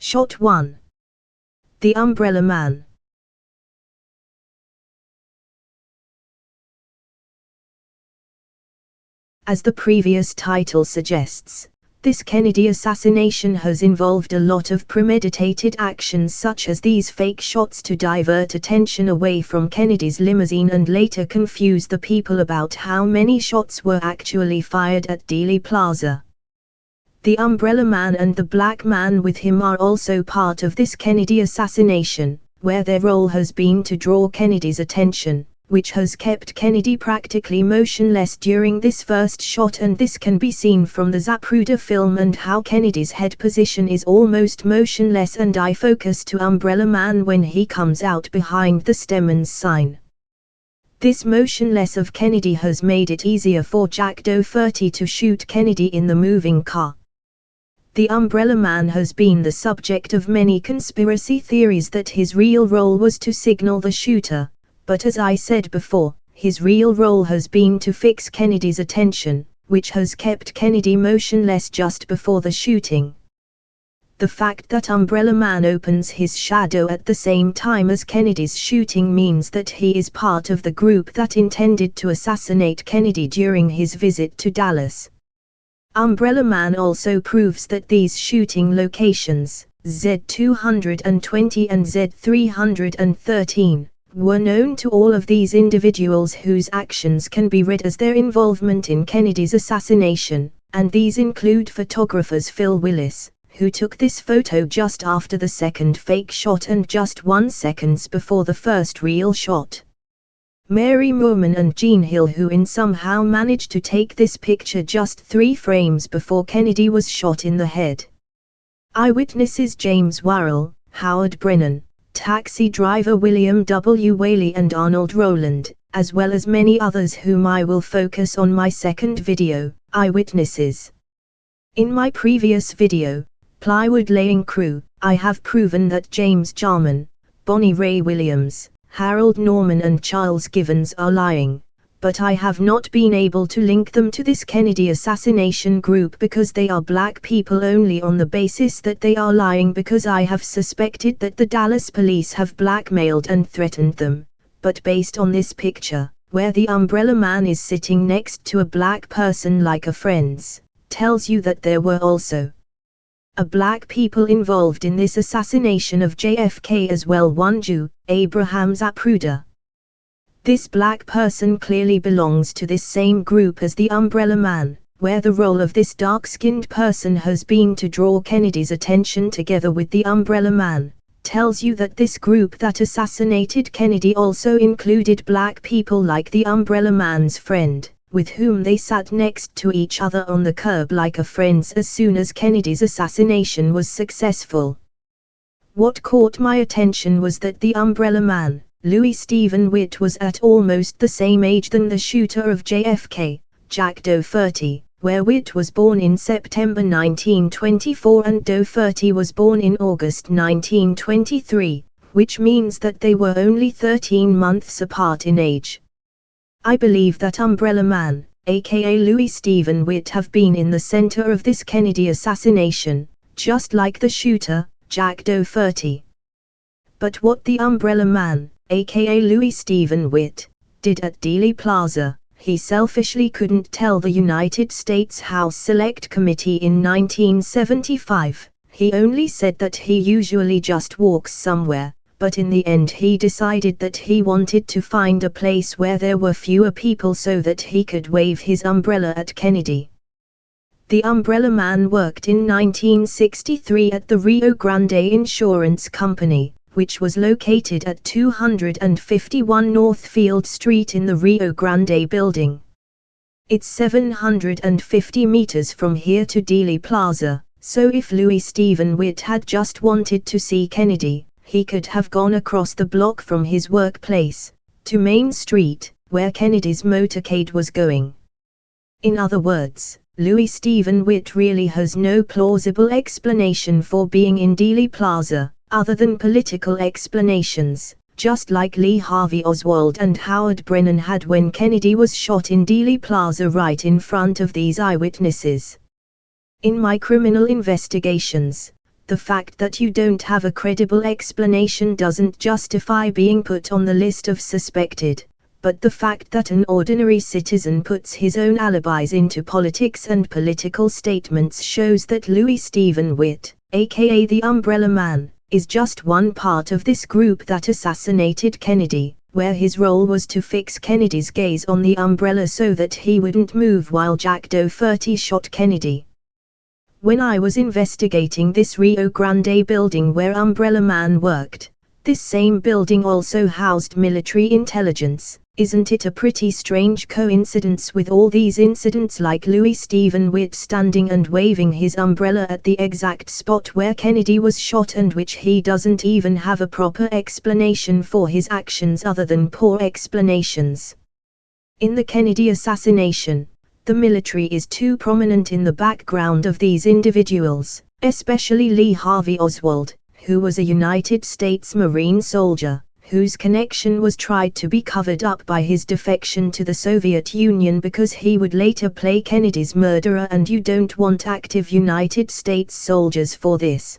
Shot 1. The Umbrella Man. As the previous title suggests, this Kennedy assassination has involved a lot of premeditated actions such as these fake shots to divert attention away from Kennedy's limousine and later confuse the people about how many shots were actually fired at Dealey Plaza. The Umbrella Man and the Black Man with him are also part of this Kennedy assassination, where their role has been to draw Kennedy's attention, which has kept Kennedy practically motionless during this first shot, and this can be seen from the Zapruder film and how Kennedy's head position is almost motionless and eye focus to Umbrella Man when he comes out behind the Stemmons sign. This motionless of Kennedy has made it easier for Jack Dougherty to shoot Kennedy in the moving car. The Umbrella Man has been the subject of many conspiracy theories that his real role was to signal the shooter, but as I said before, his real role has been to fix Kennedy's attention, which has kept Kennedy motionless just before the shooting. The fact that Umbrella Man opens his shadow at the same time as Kennedy's shooting means that he is part of the group that intended to assassinate Kennedy during his visit to Dallas. Umbrella Man also proves that these shooting locations, Z220 and Z313, were known to all of these individuals whose actions can be read as their involvement in Kennedy's assassination, and these include photographers Phil Willis, who took this photo just after the second fake shot and just 1 second before the first real shot. Mary Moorman and Jean Hill, who somehow managed to take this picture just 3 frames before Kennedy was shot in the head. Eyewitnesses James Worrell, Howard Brennan, taxi driver William W. Whaley and Arnold Rowland, as well as many others whom I will focus on my second video, Eyewitnesses. In my previous video, Plywood Laying Crew, I have proven that James Jarman, Bonnie Ray Williams, Harold Norman and Charles Givens are lying, but I have not been able to link them to this Kennedy assassination group because they are black people only, on the basis that they are lying because I have suspected that the Dallas police have blackmailed and threatened them, but based on this picture, where the Umbrella Man is sitting next to a black person like a friend's, tells you that there were also black people involved in this assassination of JFK as well. One Jew, Abraham Zapruder. This black person clearly belongs to this same group as the Umbrella Man, where the role of this dark-skinned person has been to draw Kennedy's attention together with the Umbrella Man, tells you that this group that assassinated Kennedy also included black people like the Umbrella Man's friend, with whom they sat next to each other on the curb like a friends as soon as Kennedy's assassination was successful. What caught my attention was that the Umbrella Man, Louis Stephen Witt, was at almost the same age than the shooter of JFK, Jack Dougherty, where Witt was born in September 1924 and Dougherty was born in August 1923, which means that they were only 13 months apart in age. I believe that Umbrella Man, aka Louis Stephen Witt, have been in the center of this Kennedy assassination, just like the shooter, Jack Dougherty. But what the Umbrella Man, aka Louis Stephen Witt, did at Dealey Plaza, he selfishly couldn't tell the United States House Select Committee in 1975, he only said that he usually just walks somewhere, but in the end he decided that he wanted to find a place where there were fewer people so that he could wave his umbrella at Kennedy. The Umbrella Man worked in 1963 at the Rio Grande Insurance Company, which was located at 251 Northfield Street in the Rio Grande building. It's 750 meters from here to Dealey Plaza, so if Louis Stephen Witt had just wanted to see Kennedy, he could have gone across the block from his workplace, to Main Street, where Kennedy's motorcade was going. In other words, Louis Stephen Witt really has no plausible explanation for being in Dealey Plaza, other than political explanations, just like Lee Harvey Oswald and Howard Brennan had when Kennedy was shot in Dealey Plaza right in front of these eyewitnesses. In my criminal investigations, The fact that you don't have a credible explanation doesn't justify being put on the list of suspected, but the fact that an ordinary citizen puts his own alibis into politics and political statements shows that Louis Stephen Witt, aka the Umbrella Man, is just one part of this group that assassinated Kennedy, where his role was to fix Kennedy's gaze on the umbrella so that he wouldn't move while Jack Dougherty shot Kennedy. When I was investigating this Rio Grande building where Umbrella Man worked, this same building also housed military intelligence. Isn't it a pretty strange coincidence with all these incidents like Louis Stephen Witt standing and waving his umbrella at the exact spot where Kennedy was shot and which he doesn't even have a proper explanation for his actions other than poor explanations. In the Kennedy assassination, the military is too prominent in the background of these individuals, especially Lee Harvey Oswald, who was a United States Marine soldier, whose connection was tried to be covered up by his defection to the Soviet Union because he would later play Kennedy's murderer, and you don't want active United States soldiers for this.